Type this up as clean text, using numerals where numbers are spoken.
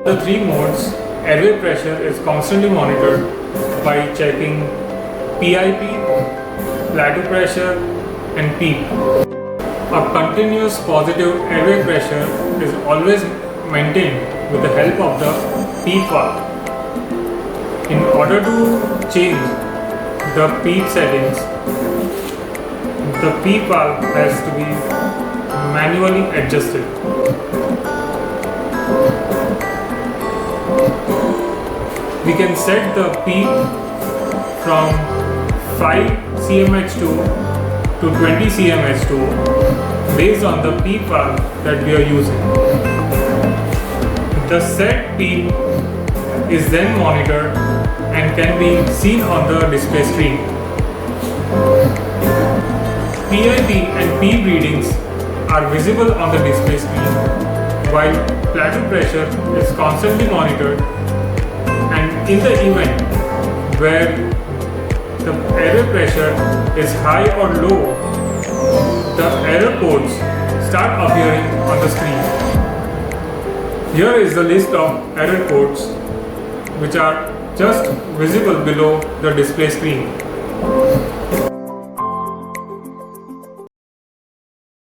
The three modes, airway pressure is constantly monitored by checking PIP, plateau pressure and PEEP. A continuous positive airway pressure is always maintained with the help of the PEEP valve. In order to change the PEEP settings, the PEEP valve has to be manually adjusted. We can set the PEEP from 5 cmH2 to 20 cmH2 based on the PEEP valve that we are using. The set PEEP is then monitored and can be seen on the display screen. PIP and PEEP readings are visible on the display screen, while plateau pressure is constantly monitored, and in the event where the airway pressure is high or low, the error codes start appearing on the screen. Here is the list of error codes which are just visible below the display screen.